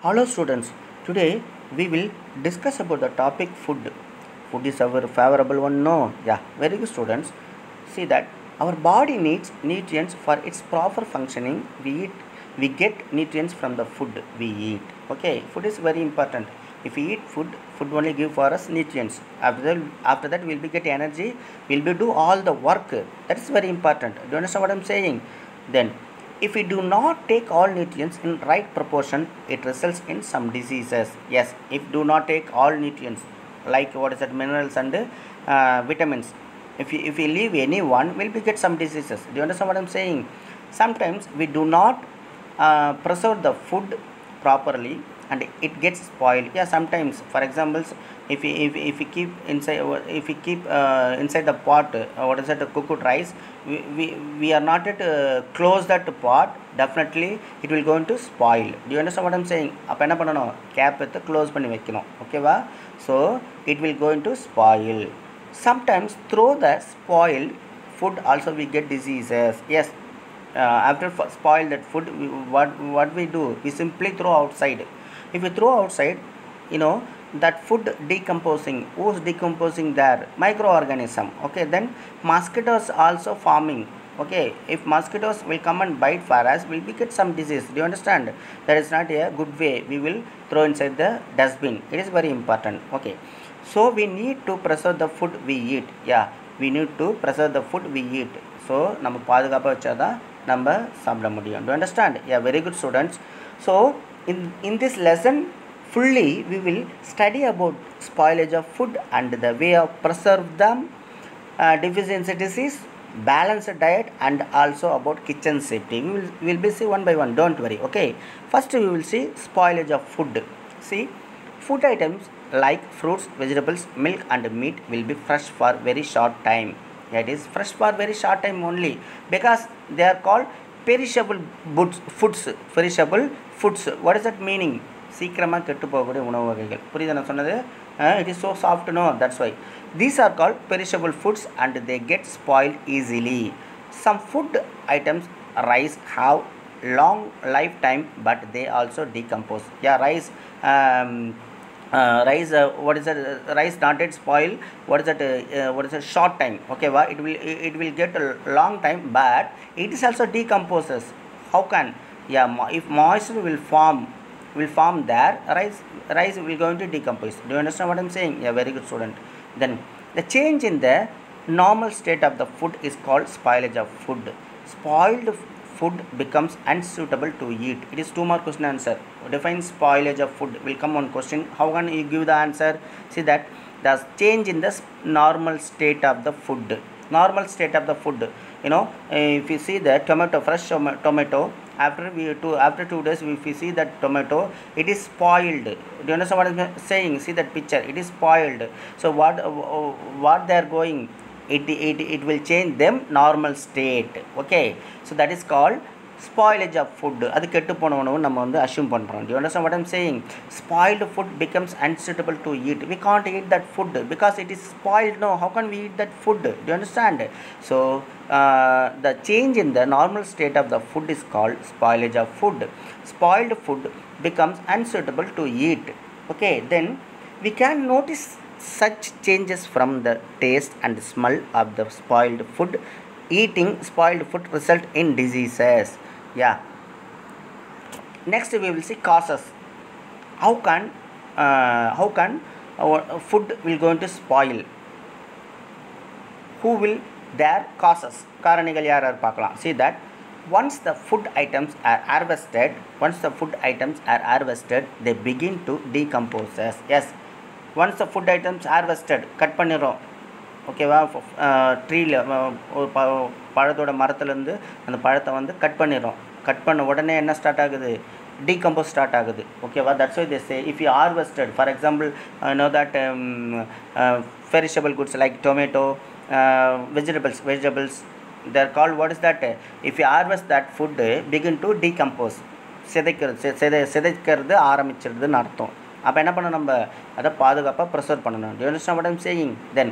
Hello students, today we will discuss about the topic food. Food is our favorable one, no? Yeah, very good students. See that our body needs nutrients for its proper functioning. We get nutrients from the food we eat. Okay, food is very important. If we eat food, food only give for us nutrients. After that we'll be get energy, we'll be do all the work. That is very important. Do you understand what I'm saying? Then if we do not take all nutrients in right proportion, it results in some diseases. Yes, if do not take all nutrients, like what is that, minerals and vitamins. If we leave any one, we'll be get some diseases. Do you understand what I'm saying? Sometimes we do not preserve the food properly and it gets spoiled. Yeah, sometimes, for example, if we keep inside the pot, what is that, cooked rice, we are not at close that pot, definitely it will going to spoil. Do you understand what I'm saying? அப்ப என்ன பண்ணணும், gap எடுத்து close பண்ணி வைக்கணும். ஓகேவா? So it will going to spoil. Sometimes through the spoiled food also we get diseases. Yes, after spoil that food, what we do, we simply throw outside. If we throw outside, that food decomposing. Who's decomposing there? Microorganism. Okay, then mosquitoes also forming. Okay, if mosquitoes will come and bite for us, we'll be get some disease. Do you understand? That is not a good way. We will throw inside the dustbin. It is very important. Okay, so we need to preserve the food we eat. Yeah, we need to preserve the food we eat. So நம்ம பாதுகாப்பாக வச்சாதான் நம்ம சாப்பிட முடியும். Do you understand? Yeah, very good students. So in this lesson fully we will study about spoilage of food and the way of preserve them, deficiency disease, balanced diet, and also about kitchen safety. We will be see one by one, don't worry. Okay, first we will see spoilage of food. See, food items like fruits, vegetables, milk and meat will be fresh for very short time. That is fresh for very short time only, because they are called perishable foods. Perishable foods, what is that meaning? சீக்கிரமாக கெட்டு போகக்கூடிய உணவு வகைகள். புரியுது நான் சொன்னது? It is so soft, no? That's why these are called perishable foods and they get spoiled easily. Some food items, rice, have long lifetime but they also decompose. Yeah, rice, what is that? Rice not yet spoil. What is that? What is a short time? Okay, it will get a long time, but it is also decomposes. How can? Yeah, if moisture will form there, rice will going to decompose. Do you understand what I'm saying? Yeah, very good student. Then the change in the normal state of the food is called spoilage of food. Spoiled food becomes unsuitable to eat. It is 2 more question answer. Define spoilage of food. Will come one question. How can you give the answer? See that the change in the normal state of the food. Normal state of the food. If you see the fresh tomato, after 2 days, if you see that tomato, it is spoiled. Do you understand what I'm saying? See that picture, it is spoiled. So what they are going, it will change them normal state. Okay, so that is called spoilage of food. அது கெட்டு போன உணவு நம்ம வந்து assume பண்றோம். Do you understand what I'm saying? Spoiled food becomes unsuitable to eat. We can't eat that food because it is spoiled. No, how can we eat that food? Do you understand? So the change in the normal state of the food is called spoilage of food. Spoiled food becomes unsuitable to eat. Okay, then we can notice such changes from the taste and smell of the spoiled food. Eating spoiled food result in diseases. Yeah, next we will see causes. How can our food will going to spoil? Who will their causes? காரணிகள் யார் பார்க்கலாம். See that once the food items are harvested, they begin to decompose. Yes, once the food items harvested, cut பண்ணிரோம். ஓகேவா? ட்ரீல ஒரு பழத்தோட மரத்துலேருந்து அந்த பழத்தை வந்து கட் பண்ணிடுறோம். கட் பண்ண உடனே என்ன ஸ்டார்ட் ஆகுது? டீகம்போஸ் ஸ்டார்ட் ஆகுது. ஓகேவா? That's why they say if you harvested, for example, know that perishable goods like tomato, vegetables, they are called, what is that? If you harvest that food, begin to decompose, சிதைக்கிறது ஆரம்பிச்சிருதுன்னு அர்த்தம். அப்போ என்ன பண்ணணும், நம்ம அதை பாதுகாப்பாக preserve பண்ணணும். Do you understand what I'm saying? Then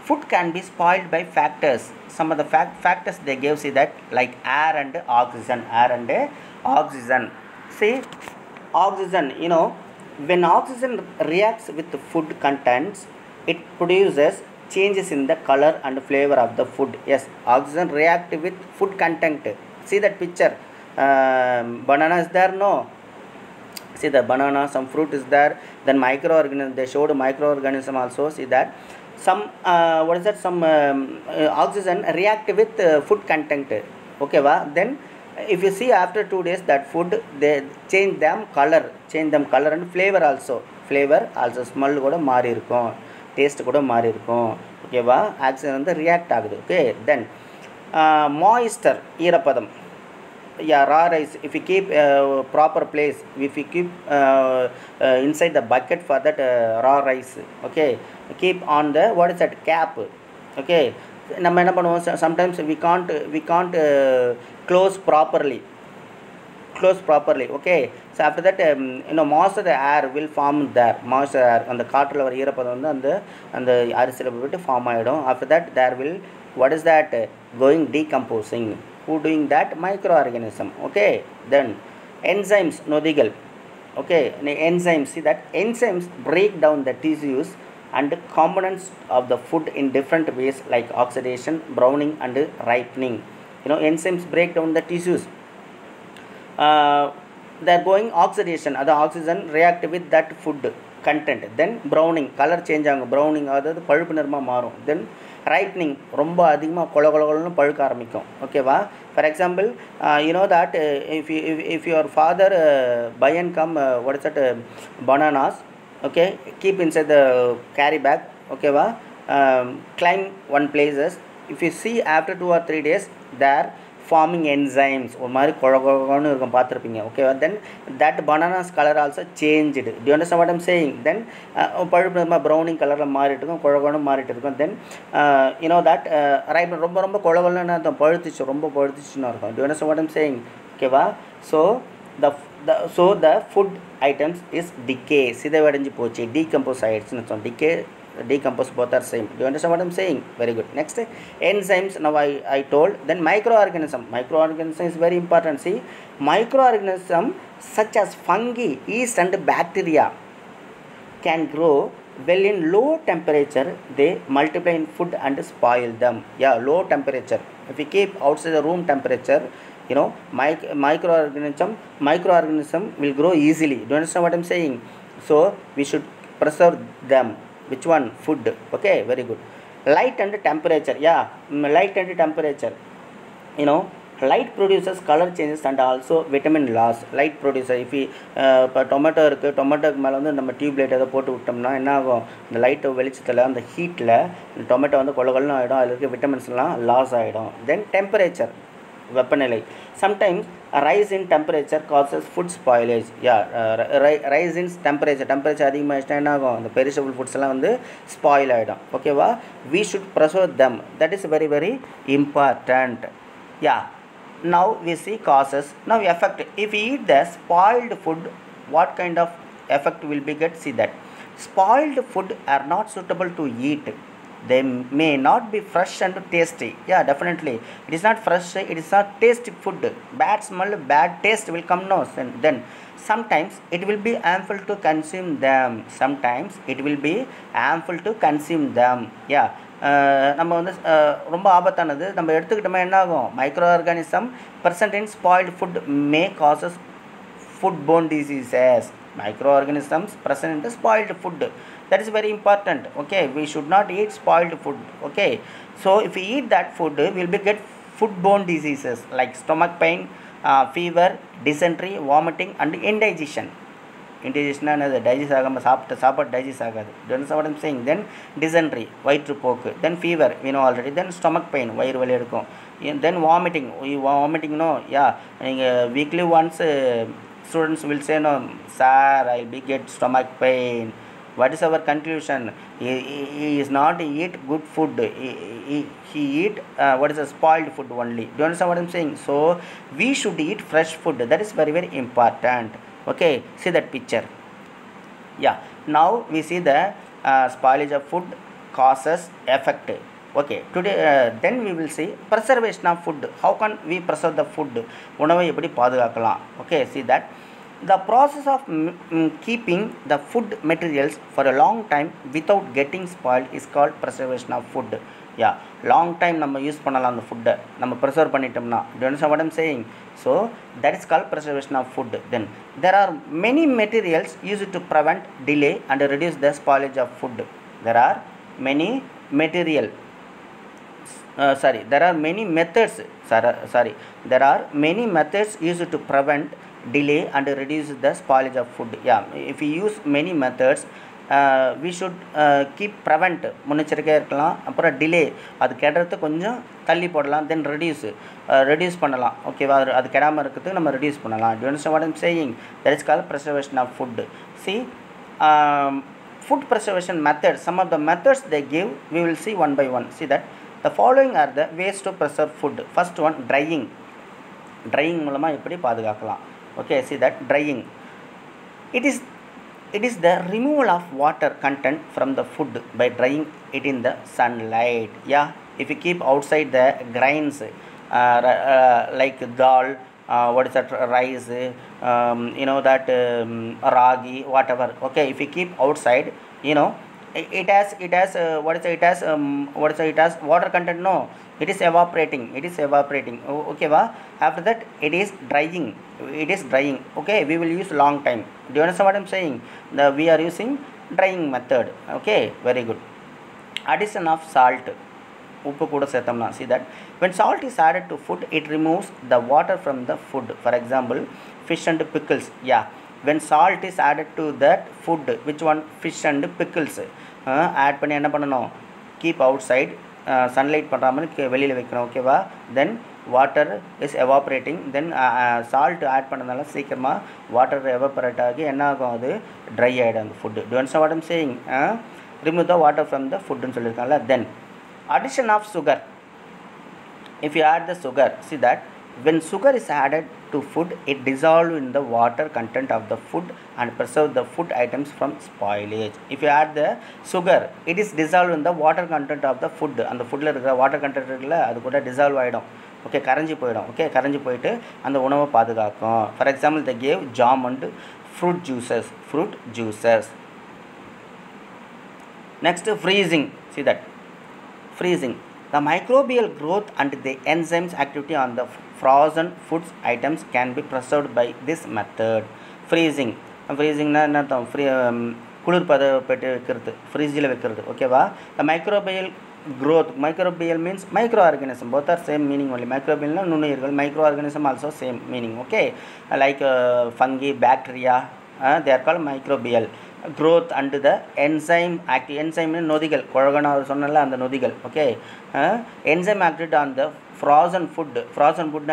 food can be spoiled by factors. Some of the factors they gave, see that, like air and oxygen. See, oxygen, when oxygen reacts with the food contents, it produces changes in the color and flavor of the food. Yes, oxygen react with food content. See that picture. Banana is there, no? See the banana, some fruit is there, then microorganism, they showed microorganism also. See that some what is that, some oxygen react with food content. Okay va? Then if you see after 2 days that food, they change them color and flavor also, smell கூட மாறி இருக்கும், taste கூட மாறி இருக்கும். ஓகேவா? Oxygen வந்து react ஆகுது. Okay, தென் moisture, ஈரப்பதம். Yeah, raw rice, if you keep proper place, if you keep inside the bucket for that raw rice, okay, keep on the what is that, cap. Okay, நம்ம என்ன பண்ணுவோம், sometimes we can't close properly. Okay, so after that moisture air will form there, moisture air, அந்த காற்றுல வர ஈரப்பதம் வந்து அந்த அரிசியில விட்டு ஃபார்ம் ஆயிடும். After that there will, what is that, going decomposing. Who doing that? Microorganism. Okay, then enzymes, nodigal. Okay, enzymes, see that enzymes break down the tissues and components of the food in different ways, like oxidation, browning and ripening. Enzymes break down the tissues. They are going oxidation, other oxygen react with that food content. Then browning, color change ஆகும், browning அதாவது பழுப்பு நிறமாக மாறும். Then ripening, ரொம்ப அதிகமாக கொலன்னு பழுக்க ஆரம்பிக்கும். ஓகேவா? For example that if your father buy and come what is that, bananas, okay, keep inside the carry bag. ஓகேவா? Climb one places, if you see after 2 or 3 days there forming enzymes, ஒரு மாதிரி கொழன்னு இருக்கும், பார்த்துருப்பீங்க. ஓகேவா? Then that bananas colour also changed. Do you understand what I'm saying? Then பழுப்பு browning கலரில் மாறிட்டு இருக்கும், கொழன்னு மாறிட்டு இருக்கும். தென் தட் ரைட், ரொம்ப கொழன்னு அர்த்தம், ரொம்ப பழுத்துச்சுன்னு இருக்கும். Do you understand what I'm saying? ஓகேவா? So the food items is decay, சிதைவடைஞ்சு போச்சு, டீகம்போஸ் ஆகிடுச்சுன்னு அர்த்தம். Decompose, both are same. Do you understand what I'm saying? Very good. Next, enzymes, now I told. Then microorganism is very important. See, microorganism such as fungi, yeast and bacteria can grow well in low temperature. They multiply in food and spoil them. Yeah, low temperature, if we keep outside the room temperature, microorganism will grow easily. Do you understand what I'm saying? So we should preserve them. Which one? Food. Okay, very good. Light and temperature. Yeah, light and temperature. Light produces color changes and also vitamin loss. Light producer, if we இப்போ tomato இருக்குது, டொமேட்டோக்கு மேலே வந்து நம்ம tube light அதை போட்டு விட்டோம்னா என்ன ஆகும், இந்த லைட்டை வெளிச்சத்தில் அந்த ஹீட்டில் டொமேட்டோ வந்து கொலன்னு ஆகிடும், அதில் இருக்க விட்டமின்ஸ்லாம் லாஸ் ஆகிடும். தென் டெம்பரேச்சர், வெப்பநிலை. Sometimes a rise in temperature causes food spoilage. Rise in temperature அதிகமாகிடுச்சுன்னா என்ன ஆகும், இந்த பெரிஷபிள் ஃபுட்ஸ் எல்லாம் வந்து ஸ்பாயில் ஆகிடும். ஓகேவா? we should preserve them. That is very very important. Now we see causes. Now effect, if we eat the spoiled food, what kind of effect will be get? See that spoiled food are not suitable to eat. They may not be fresh and tasty. Yeah, definitely it is not fresh, it is not tasty food, bad smell, bad taste will come. No, then sometimes it will be harmful to consume them. நம்ம வந்து ரொம்ப ஆபத்தானது நம்ம எடுத்துக்கிட்டோமே என்ன ஆகும், micro organism present in spoiled food may causes foodborne diseases. Microorganisms present in the spoiled food, that is very important. Okay, we should not eat spoiled food. Okay, so if we eat that food, we will get foodborne diseases like stomach pain, fever, dysentery, vomiting and indigestion. Indigestion is digest ஆகாம சாப்பாடு digest ஆகாது. Do you understand what I'm saying? Then dysentery, வயிற்றுப்போக்கு. Then fever, we know already. Then stomach pain, வயிறு வலி இருக்கும். Then vomiting, நீங்கள் weekly once students will say, no sir, I will get stomach pain. What is our conclusion? He is not eat good food, he eat what is a spoiled food only. Do you understand what I'm saying? So we should eat fresh food, that is very very important. Okay, see that picture. Now we see the spoilage of food causes effect. Okay, today then we will see preservation of food. How can we preserve the food? உணவை எப்படி பாதுகாக்கலாம்? Okay, see that The process of keeping the food materials for a long time without getting spoiled is called preservation of food. Yeah, long time நம்ம use பண்ணலாம் அந்த ஃபுட்டை நம்ம preserve பண்ணிட்டோம்னா. Do you understand what I'm saying? So that is called preservation of food. Then there are many materials used to prevent delay and reduce the spoilage of food. There are many material there are many methods there are many methods used to prevent delay and reduce the spoilage of food. Yeah, if we use many methods, we should keep prevent முன்னெச்சரிக்கையாக இருக்கலாம், அப்புறம் delay அது கெடுறது கொஞ்சம் தள்ளி போடலாம், தென் reduce பண்ணலாம். ஓகேவா, அது கெடாமல் இருக்கிறதுக்கு நம்ம ரெடியூஸ் பண்ணலாம். Do you understand what I'm saying? That is called preservation of food. See, food preservation methods, some of the methods they give, we will see one by one. See that the following are the ways to preserve food. First one, drying மூலமாக எப்படி பாதுகாக்கலாம். Okay, see that drying, it is the removal of water content from the food by drying it in the sunlight. Yeah, if you keep outside the grains like dal, what is that, rice, that ragi, whatever. Okay, if you keep outside, it has water content. No, it is evaporating. Okay va, after that it is drying. Okay, we will use long time. Do you understand what I'm saying? We are using drying method. Okay, very good. Addition of salt, உப்பு கூட சேர்த்தோம்னா, see that when salt is added to food, it removes the water from the food. For example, fish and pickles. Yeah, when salt is added to that food, which one, fish and pickles, add பண்ணி என்ன பண்ணணும், keep outside, sunlight பண்ணுற மாதிரி வெளியில் வைக்கணும். ஓகேவா, then water is evaporating, then salt add பண்ணதுனால சீக்கிரமாக வாட்டர் எவாபரேட் ஆகி என்ன ஆகும், அது ட்ரை ஆகிடும் அந்த food. Do you understand what I am saying? Remove the water from the ஃபுட்டுன்னு சொல்லியிருக்காங்கல்ல. Then addition of sugar. If you add the sugar, see that when sugar is added to food, it dissolves in the water content of the food and preserve the food items from spoilage. If you add the sugar, it is dissolved in the water content of the food. And the food இருக்கிற water content இருக்குல்ல, அது கூட dissolve ஆகிடும். Okay, கரைஞ்சி போயிடும். Okay, கரைஞ்சி போயிட்டு அந்த உணவை பாதுகாக்கும். For example, they gave jam and fruit juices. Next, freezing. See that freezing, the microbial growth and the enzymes activity on the frozen foods items can be preserved by this method. Freezing na என்ன அர்த்தம், குளிர் பதப்படுத்தி வைக்கிறது, ஃப்ரிட்ஜில் வைக்கிறது. ஓகேவா, the microbial growth, microbial means microorganism, both are same meaning only. Microbial na நுண்ணுயிர்கள், microorganism also same meaning. Okay, like fungi, bacteria, they are called microbial. Growth and the enzyme நொதிகள், குழகனா சொன்னல அந்த நொதிகள். Okay, enzyme acted on the frozen food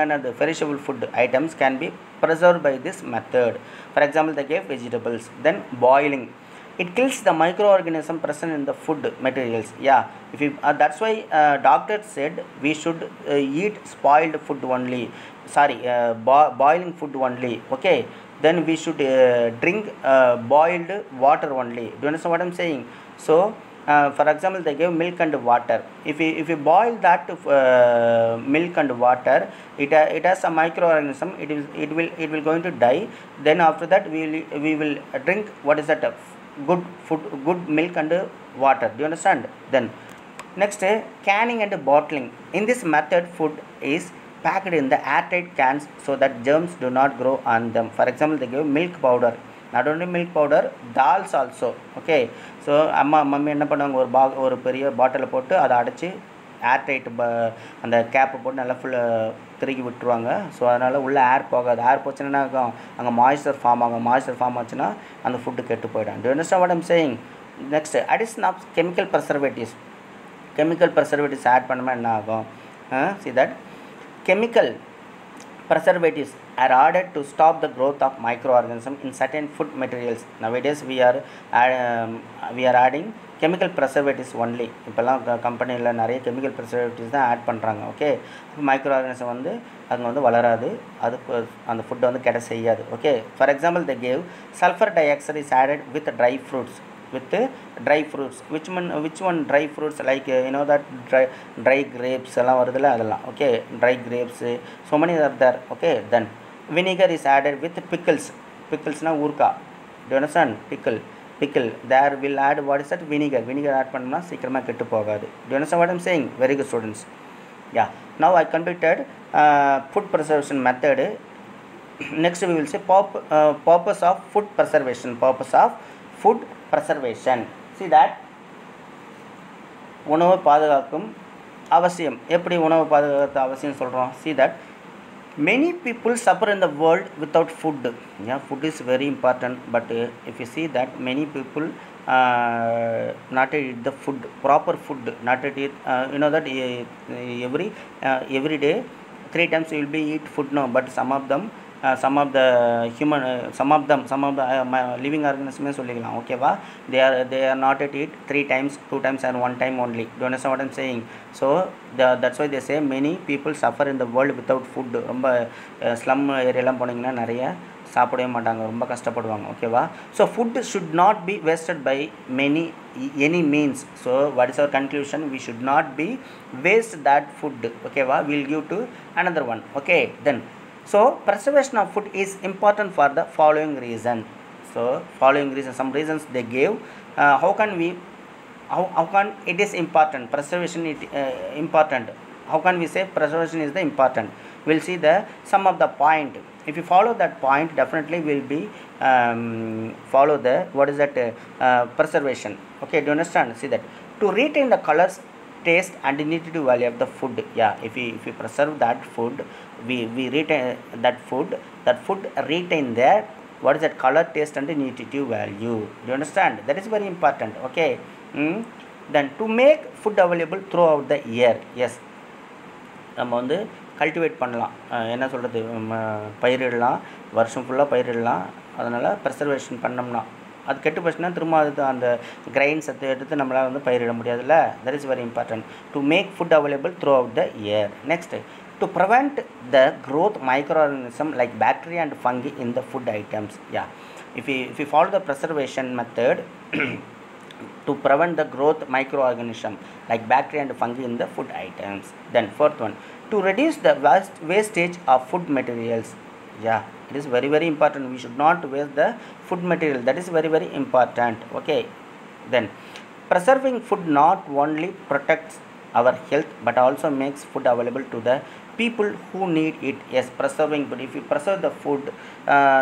and the perishable food items can be preserved by this method. For example, they gave vegetables. Then boiling, it kills the microorganism present in the food materials. Yeah, if you, that's why doctor said we should eat spoiled food only, boiling food only. Okay, then we should drink boiled water only. Do you understand what I'm saying? So for example, they gave milk and water. If you boil that milk and water, it has a microorganism, it will going to die. Then after that we will drink, what is that, good food, good milk and water. Do you understand? Then next, canning and bottling. In this method, food is packed in the airtight cans so that germs do not grow on them. For example, they give milk powder. Not only milk powder, dals also. Okay, so mummy என்ன பண்ணுவாங்க, ஒரு பெரிய பாட்டிலில் போட்டு அதை அடைச்சி airtight அந்த கேப்பை போட்டு நல்லா ஃபுல்லாக திருக்கி விட்டுருவாங்க. ஸோ அதனால் உள்ளே ஏர் போகாது. ஏர் போச்சுன்னா என்ன ஆகும், அங்கே மாய்ஸ்சர் ஃபார்ம் ஆகும். மாய்ஸ்சர் ஃபார்ம் ஆச்சுன்னா அந்த ஃபுட்டு கெட்டு போயிடும். Do you understand what I'm saying? Next, addition of chemical preservatives. Add பண்ணாமல் என்ன ஆகும், see that chemical preservatives are added to stop the growth of microorganisms in certain food materials. Nowadays we are adding chemical preservatives only. இப்போல்லாம் கம்பெனியில் நிறைய chemical preservatives தான் add பண்ணுறாங்க. Okay, மைக்ரோஆர்கனிசம் வந்து அங்கே வந்து வளராது, அதுக்கு அந்த ஃபுட்டை வந்து கெட செய்யாது. Okay, for example, they gave sulfur dioxide is added with dry fruits. Which one dry fruits, like that dry grapes எல்லாம் வருதுல அதெல்லாம். Okay, dry grapes, so many are there. Okay, then vinegar is added with pickles. pickles na urka. Do you understand? Pickle. There will add what is that? Vinegar. Vinegar add பண்ணா சீக்கிரமா கெட்டு போகாது. Do you understand what I'm saying? Very good students. Yeah. Now I completed food preservation method. Next we will say purpose of food preservation. Purpose of food preservation. See that உணவு பாதுகாக்கும் அவசியம். எப்படி உணவு பாதுகாக்க அவசியம் சொல்றோம்? See that many people suffer in the world without food. Yeah, food is very important, but if you see that many people not eat the food, proper food, not eat you know that every day 3 times you will be eat food, no, but some of the human some of the living organisms சொல்லிக்கலாம். ஓகேவா? they are not at eat 3 times, 2 times and 1 time only. Do you understand what I'm saying? So that's why they say many people suffer in the world without food. ரொம்ப slum ஏரியாலாம் போனீங்கன்னா நிறைய சாப்பிடவே மாட்டாங்க, ரொம்ப கஷ்டப்படுவாங்க. ஓகேவா? So food should not be wasted by any means. So what is our conclusion? We should not be waste that food. ஓகேவா? We'll give to another one. Okay, then so preservation of food is important for the following reason. So following reason, some reasons they gave. How can it is important? Preservation is important. How can we say preservation is the important? We'll see some of the point. If you follow that point, definitely will be follow the what is that preservation. Okay, do you understand? See that to retain the colors, taste and nutritive value of the food. Yeah, if we preserve that food, we retain that food retain their what is that color, taste and nutritive value. Do you understand? That is very important. Okay. Then to make food available throughout the year. Yes, நம்ம வந்து cultivate பண்ணலாம், என்ன சொல்கிறது, பயிரிடலாம், வருஷம் ஃபுல்லாக பயிரிடலாம். அதனால் preservation பண்ணோம்னா அது கெட்டு போச்சுன்னா திரும்ப அது அந்த கிரைன்ஸ் எடுத்து நம்மளால் வந்து பயிரிட முடியாதுல்ல. That is very important to make food available throughout the year. Next to prevent the growth microorganism like bacteria and fungi in the food items. Yeah, if we follow the preservation method to prevent the growth microorganism like bacteria and fungi in the food items. Then fourth one, to reduce the wastage of food materials. Yeah, it is very very important. We should not waste the food material. That is very very important. Okay, then preserving food not only protects our health but also makes food available to the people who need it. Yes, preserving food, if you preserve the food,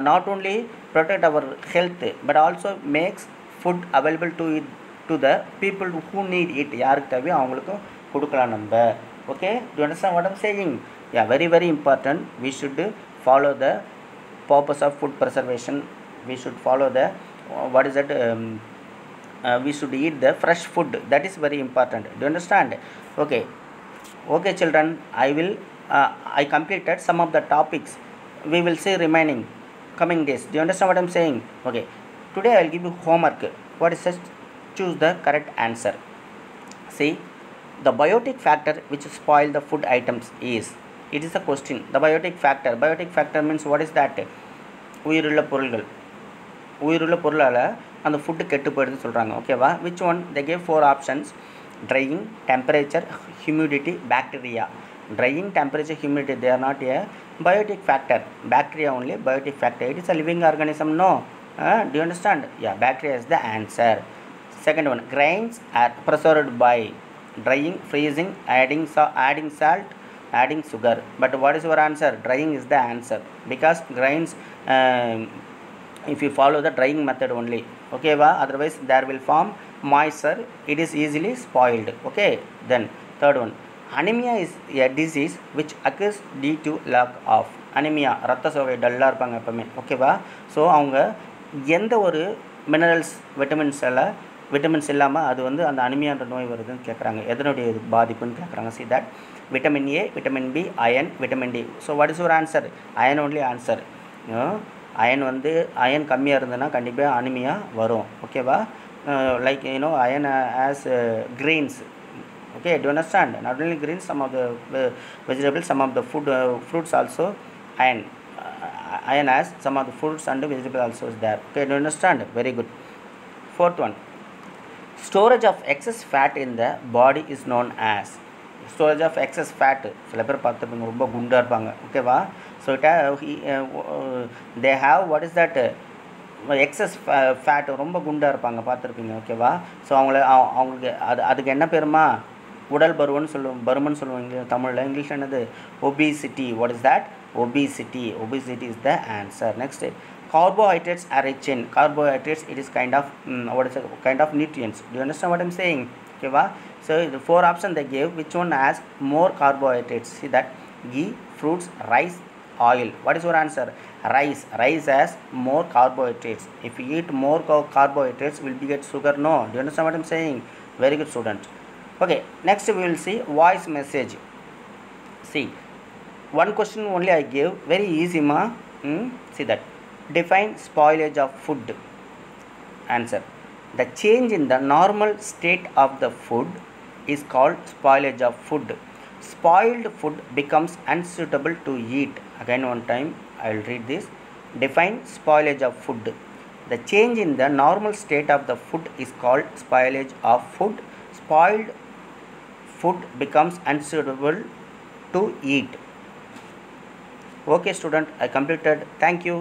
not only protect our health but also makes food available to the people who need it. யாருக்கு தேவை அவங்களுக்கு கொடுக்கலாம் நம்ம. Okay, do you understand what I'm saying? Yeah, very very important. We should follow the purpose of food preservation. We should follow the what is that we should eat the fresh food. That is very important. Do you understand? Okay children, I completed some of the topics. We will see remaining coming days. Do you understand what I'm saying? Okay, today I will give you homework. What is it? Choose the correct answer. See, the biotic factor which spoil the food items is, it is a question. The biotic factor means what is that? உயிருள்ள பொருளால் அந்த food கெட்டு போயிடுதுன்னு சொல்கிறாங்க. ஓகேவா? Which one? they gave 4 options: drying, temperature, humidity, bacteria. Drying, temperature, humidity, they are not a biotic factor. Bacteria only biotic factor. It is a living organism, no? Do you understand? Yeah, bacteria is the answer. Second one, grains are preserved by drying, freezing, adding salt, adding sugar. But what is your answer? Drying is the answer, because grains if you follow the drying method only. Okay va? Otherwise there will form moisture, it is easily spoiled. Okay, then third one, anemia is a disease which occurs due to lack of. anemia, ரத்த சோகை, டல்லாக இருப்பாங்க எப்பவுமே. ஓகேவா? So அவங்க எந்த ஒரு vitamins இல்லாமல் அது வந்து அந்த அனிமியான்ற நோய் வருதுன்னு கேட்குறாங்க. எதனுடைய பாதிப்புன்னு கேட்குறாங்க. See that vitamin A, vitamin B, iron, vitamin D. So what is your answer? Iron only answer. Iron கம்மியாக இருந்ததுன்னா கண்டிப்பாக அனிமியா வரும். ஓகேவா? Like iron as greens. Okay, do you understand? Not only greens, some of the vegetables, some of the fruits also iron as some of the fruits and vegetables also is there. Okay, do you understand? Very good. Fourth one, storage of excess fat in the body is known as. Storage of excess fat, சில பேர் பார்த்துருப்பீங்க ரொம்ப குண்டாக இருப்பாங்க. ஓகேவா? So they have what is that excess fat, ரொம்ப குண்டாக இருப்பாங்க, பார்த்துருப்பீங்க. ஓகேவா? ஸோ அவங்களுக்கு அதுக்கு என்ன பேருமா? உடல் பருமன் சொல்லுவாங்க தமிழில். இங்கிலீஷில் என்னது? Obesity. What is that? Obesity is the answer. Next, carbohydrates are rich in. Carbohydrates, it is kind of nutrients. Do you understand what I am saying? Okay va? So the 4 options they gave, which one has more carbohydrates? See that: ghee, fruits, rice, oil. What is your answer? Rice has more carbohydrates. If you eat more carbohydrates, will we get sugar? No. Do you understand what I am saying? Very good, student. Okay, next we will see voice message. See, one question only I gave, very easy ma. See that: define spoilage of food. Answer: the change in the normal state of the food is called spoilage of food. Spoiled food becomes unsuitable to eat. Again one time I will read this. Define spoilage of food. The change in the normal state of the food is called spoilage of food. Spoiled food becomes unsuitable to eat. Okay student, I completed. Thank you.